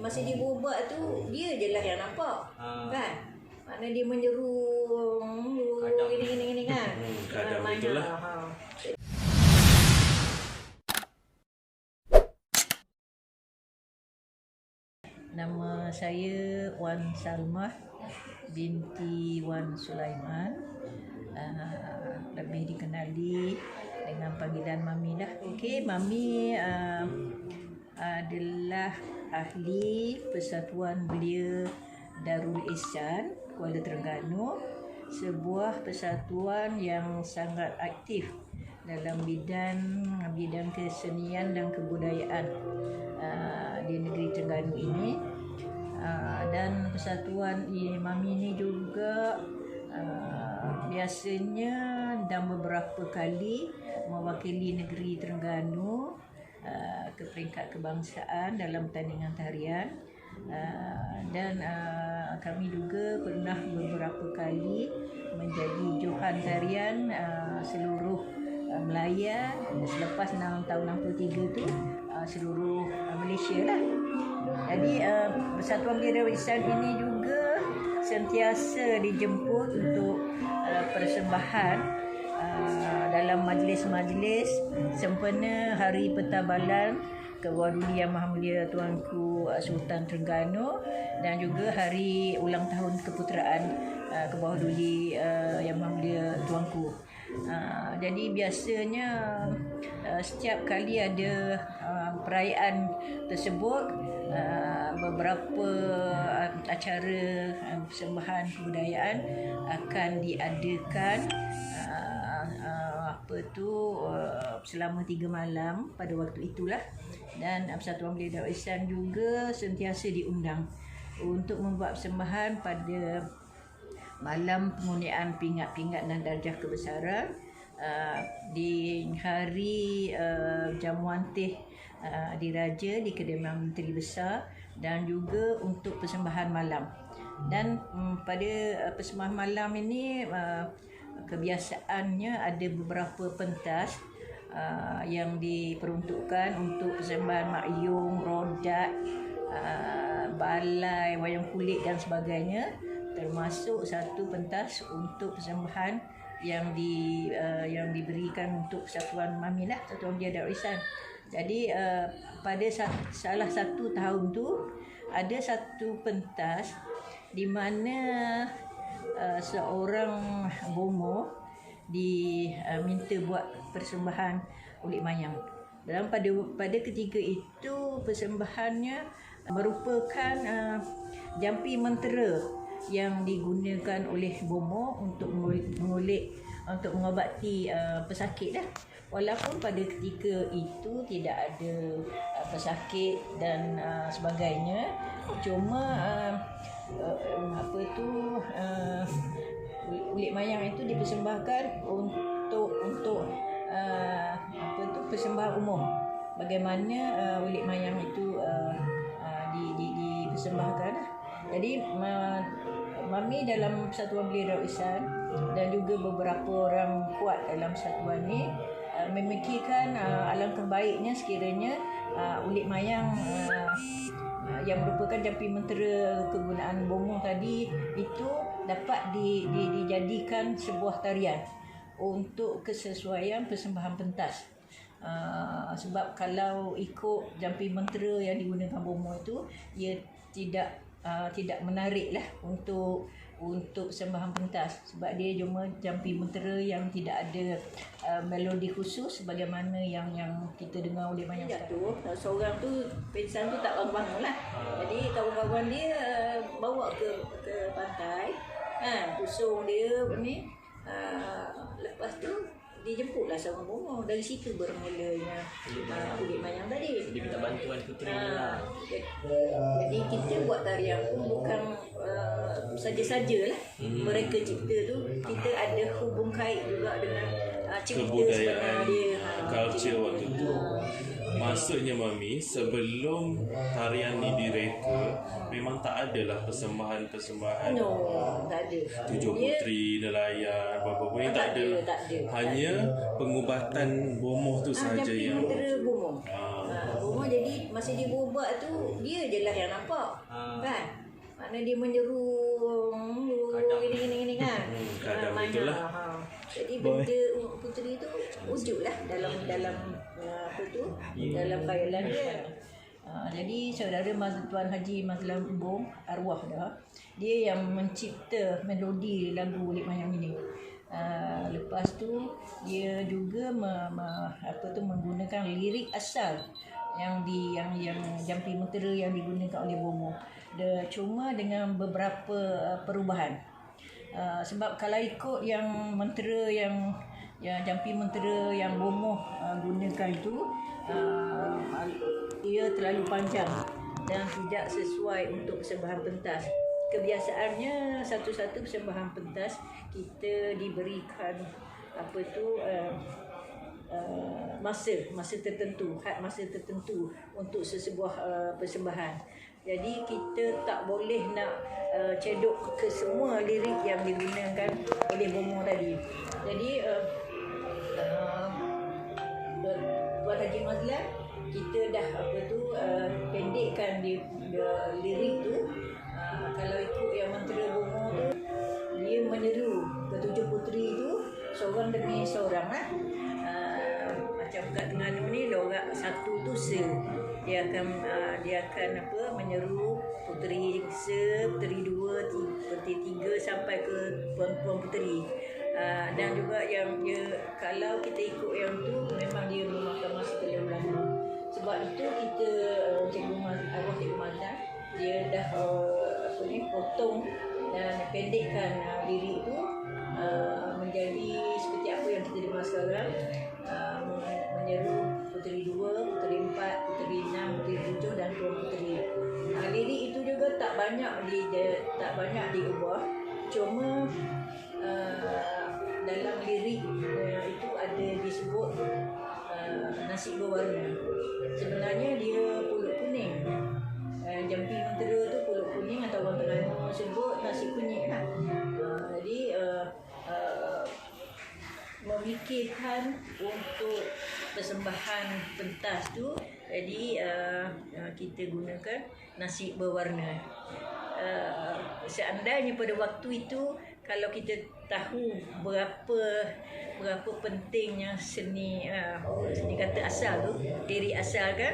masa dia buat tu dia je lah yang nampak. Kan? Maknanya dia menjeru gini kan. Kadang itulah. Nama saya Wan Salmah binti Wan Sulaiman. Lebih dikenali dengan panggilan Mami lah. Okey, Mami adalah ahli Persatuan Belia Darul Ihsan Kuala Terengganu, sebuah persatuan yang sangat aktif dalam bidang kesenian dan kebudayaan di negeri Terengganu ini. Dan persatuan Mami ini juga biasanya dan beberapa kali mewakili negeri Terengganu ke peringkat kebangsaan dalam pertandingan tarian. Dan kami juga pernah beberapa kali menjadi johan tarian seluruh Melaya selepas tahun 63 tu seluruh Malaysia lah. Jadi Persatuan Belia Darul Ihsan ini juga sentiasa dijemput untuk persembahan dalam majlis-majlis sempena Hari Pertabalan Ke-Bawah Yang Maha Mulia Tuanku Sultan Terengganu dan juga hari ulang tahun keputeraan Ke-Bawah Yang Maha Mulia Tuanku. Jadi biasanya setiap kali ada perayaan tersebut, beberapa acara persembahan kebudayaan akan diadakan selama 3 malam pada waktu itulah. Dan Persatuan Belia Darul Ihsan juga sentiasa diundang untuk membuat persembahan pada malam pengundian pingat-pingat dan darjah kebesaran di hari jamuan teh diraja di kediaman Menteri Besar dan juga untuk persembahan malam. Dan pada persembahan malam ini kebiasaannya ada beberapa pentas yang diperuntukkan untuk persembahan makyung, rodat, balai, wayang kulit dan sebagainya, termasuk satu pentas untuk persembahan yang diberikan untuk Persatuan Mami lah, Persatuan Belia Darul Ihsan. Jadi pada salah satu tahun tu ada satu pentas di mana seorang bomoh diminta buat persembahan ulit mayang. Dan pada ketika itu persembahannya merupakan jampi mentera yang digunakan oleh bomoh untuk mengobati pesakit dah. Walaupun pada ketika itu tidak ada pesakit dan sebagainya, cuma ulit mayang itu dipersembahkan untuk persembahan umum. Bagaimana ulit mayang itu dipersembahkan. Jadi Mami dalam Persatuan Belia Darul Ihsan dan juga beberapa orang kuat dalam persatuan ini memikirkan alangkah baiknya sekiranya ulit mayang yang merupakan jampi mentera kegunaan bomoh tadi itu dapat dijadikan sebuah tarian untuk kesesuaian persembahan pentas. Sebab kalau ikut jampi mentera yang digunakan bomoh itu, ia tidak menarik lah untuk persembahan pentas, sebab dia cuma jampi mentera yang tidak ada melodi khusus sebagaimana yang kita dengar oleh banyak tu. Seorang tu pingsan tu tak bangun lah. Jadi kawan-kawan dia bawa ke pantai, pusung dia ni. Lepas tu dijemputlah seorang bomoh. Dari situ bermulanya ulit mayang tadi. Dia minta bantuan puterinya lah. Jadi kita buat tarian pun bukan saja-sajalah mereka cipta tu. Kita ada hubung kait juga dengan cerita kebudayaan dia, culture waktu tu. Maksudnya Mami, sebelum tarian ni direka, memang tak adalah persembahan-persembahan. No, tak ada. Tujuh putri, nelayan, apa-apa yang tak ada. Tak ada. Hanya pengubatan bomoh tu saja jampi yang mentera bomoh. Bomoh jadi masa dia berubah tu dia je lah yang nampak. Kan? Makna dia menyeru gini kan. Kadang Mana, itulah. Jadi benda puteri tu wujudlah dalam apa tu, dalam khayalan dia. Jadi saudara Tuan Haji Mazlan Bong arwah dah, dia yang mencipta melodi lagu Ulik Mayang ini. Lepas tu dia juga menggunakan lirik asal yang Jampi Mentera yang digunakan oleh Bomo. Cuma dengan beberapa perubahan. Sebab kalau ikut yang mentera yang Jampi Mentera yang Bomo gunakan itu, ia terlalu panjang dan tidak sesuai untuk persembahan pentas. Kebiasaannya satu-satu persembahan pentas kita diberikan masa tertentu, had masa tertentu untuk sesebuah persembahan. Jadi kita tak boleh nak cedok ke semua lirik yang digunakan oleh Bomo tadi. Jadi Tuan Haji Mazlan, kita dah pendekkan dia lirik tu. Kalau ikut yang Mentera Bomo tu, dia menyeru ketujuh puteri tu seorang demi seorang lah. Macam kat Terengganu ni, lorak satu tu se. Dia akan menyeru puteri se, puteri dua, puteri tiga sampai ke puan-puan puteri. Dan juga yang dia, kalau kita ikut yang tu memang dia memakan masa terlalu lama. Sebab itu kita arwah Cikgu Mazlan, dia dah potong dan pendekkan lirik tu menjadi seperti apa yang kita dengar sekarang. Menyeru puteri 2, puteri 4, puteri 6, puteri 7 dan tuan puteri. Lirik itu juga tak banyak diubah. Cuma dalam lirik itu ada disebut nasi berwarna. Sebenarnya dia pulut kuning. Jampi Mentera tu pulut kuning, atau orang Terengganu sebut nasi kunyit lah. Jadi memikirkan untuk persembahan pentas tu, jadi kita gunakan nasi berwarna. Seandainya pada waktu itu, kalau kita tahu berapa pentingnya seni kata asal tu, lirik asal kan,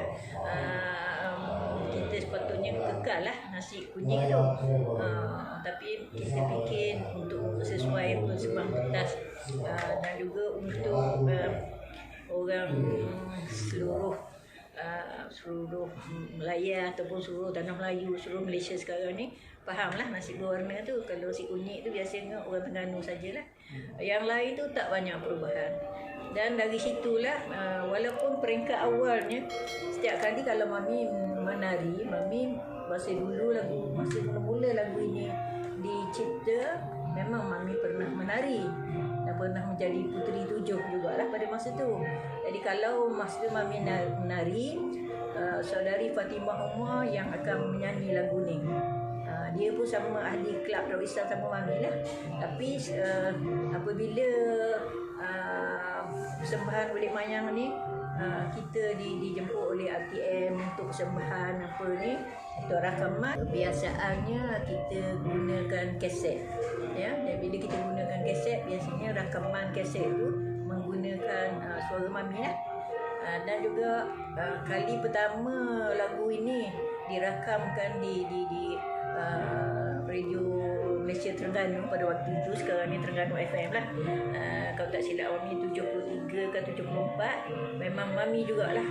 kita sepatutnya kekal lah nasi kunyit tu. Tapi kita fikir untuk sesuai persembahan pentas, dan juga untuk orang seluruh Melaya ataupun seluruh tanah Melayu, seluruh Malaysia sekarang ni fahamlah nasi berwarna tu. Kalau nasi kunyit tu biasanya orang Terengganu sajalah. Yang lain tu tak banyak perubahan. Dan dari situlah, walaupun peringkat awalnya, setiap kali kalau Mami menari, Mami masa mula-mula lagu ini dicipta, memang Mami pernah menari dan pernah menjadi puteri 7 jugalah pada masa tu. Jadi kalau masa Mami menari, saudari Fatimah Umar yang akan menyanyi lagu ni. Dia pun sama ahli kelab Daud Islam sama Mami lah. Tapi apabila persembahan Ulik Mayang ni, kita dijemput oleh RTM untuk persembahan apa ni, untuk rakaman. Kebiasaannya kita gunakan kaset, ya. Dan bila kita gunakan kaset, biasanya rakaman kaset tu menggunakan suara Mami lah. Dan juga kali pertama lagu ini dirakamkan di radio Malaysia Terengganu pada waktu itu, sekarang ni Terengganu FM lah. Kalau tak silap Mami 73 ke 74, memang Mami jugalah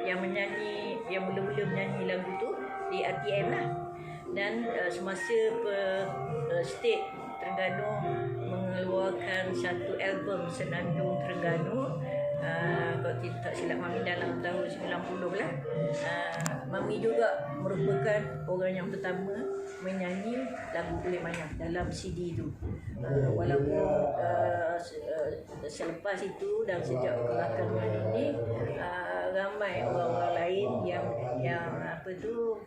yang menyanyi, yang mula-mula menyanyi lagu tu di RTM lah. Dan semasa state Terengganu mengeluarkan satu album Senandung Terengganu, kalau tak silap Mami dalam tahun 90 lah, Mami juga merupakan orang yang pertama menyanyi lagu Ulik Mayang dalam CD tu. Walaupun selepas itu dan sejak kebelakangan ini, ramai orang-orang lain yang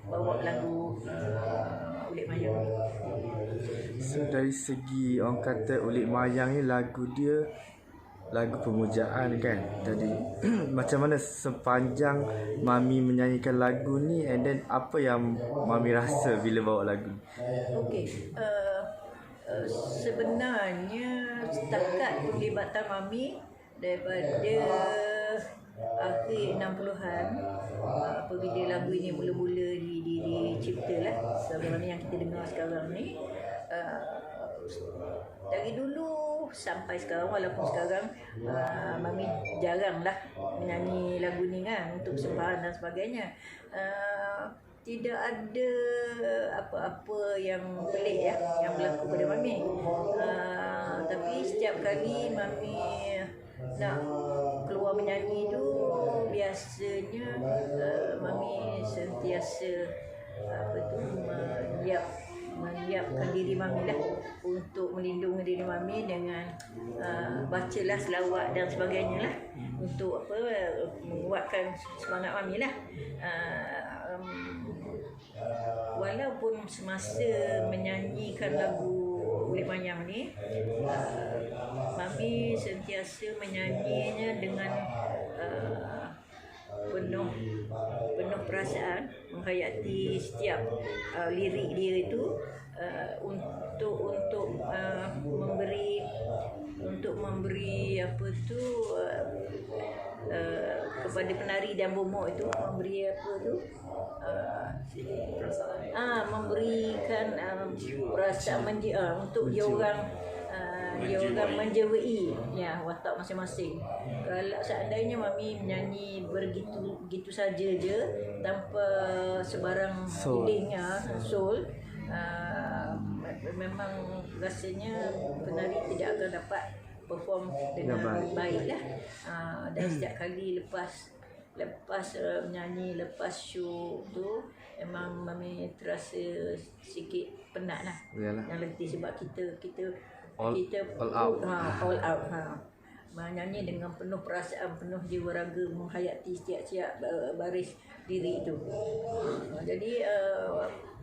bawa lagu Ulik Mayang ni. So dari segi orang kata Ulik Mayang ni, lagu dia lagu pemujaan kan. Jadi macam mana sepanjang Mami menyanyikan lagu ni, and then apa yang Mami rasa bila bawa lagu ni? Okey, sebenarnya setakat penglibatan Mami daripada akhir 60-an, apabila lagu ini mula-mula dicipta lah, sebagaimana yang kita dengar sekarang ni, dari dulu sampai sekarang, walaupun sekarang Mami jarang lah menyanyi lagu ni kan, untuk persembahan dan sebagainya. Tidak ada apa-apa yang pelik ya yang berlaku pada Mami. Tapi setiap kali Mami nak keluar menyanyi tu, biasanya Mami sentiasa menyiapkan diri Mami lah untuk melindungi diri Mami dengan bacalah selawat dan sebagainya lah, untuk menguatkan semangat Mami lah. Walaupun semasa menyanyikan lagu Kulit Manyang ni, Mami sentiasa menyanyinya dengan penuh perasaan, menghayati setiap lirik dia itu, untuk memberi apa tu, kepada penari dan bomok itu, memberi apa tu, memberikan perasaan untuk dia orang menjewai ya watak masing-masing. Kalau seandainya Mami menyanyi begitu saja je tanpa sebarang feelingnya soul, memang rasanya penari tidak akan dapat perform dengan baik lah. Dan setiap kali lepas menyanyi, lepas show tu, memang Mami terasa sikit penat lah. Yang letih, sebab kita all out. Menyanyi dengan penuh perasaan, penuh jiwa raga, menghayati setiap baris diri itu. Jadi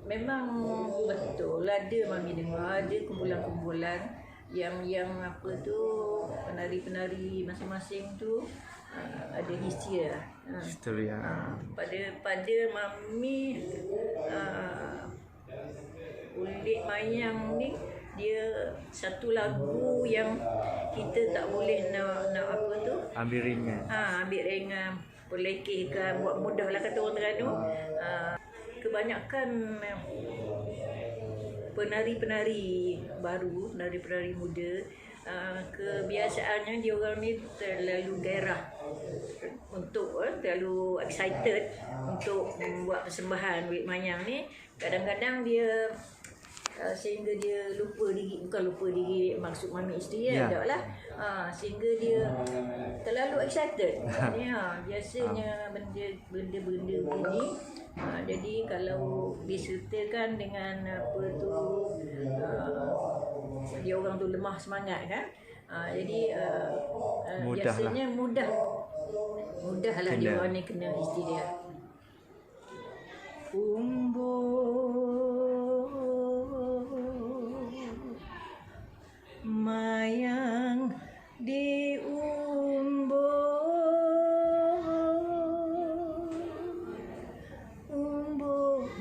memang betul ada Mami dengar ada kumpulan-kumpulan yang apa tu, penari-penari masing-masing tu ada history pada Mami. Kulit Manyang ni dia satu lagu yang kita tak boleh nak apa tu, ambil ringan, perlekehkan, buat mudah lah kata orang Terengganu. Kebanyakan penari-penari baru, penari-penari muda, kebiasaannya dia orang ni terlalu gairah, terlalu excited untuk membuat persembahan Kulit Manyang ni. Kadang-kadang dia sehingga dia bukan lupa diri, maksud Mami isteri tak lah, sehingga dia terlalu excited. Biasanya benda-benda begini, jadi kalau disertakan dengan apa tu, dia orang tu lemah semangat kan, jadi biasanya mudahlah dia orang ni kena histeria. Mayang di umbuk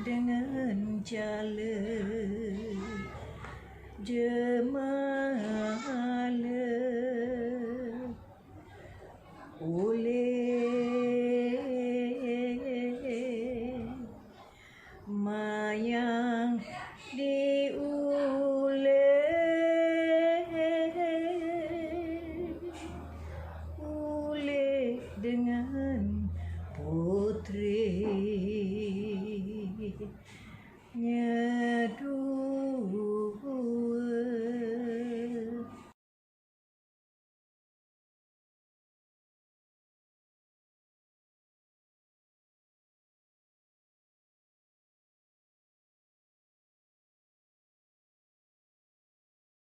dengan jala jemala oleh mayang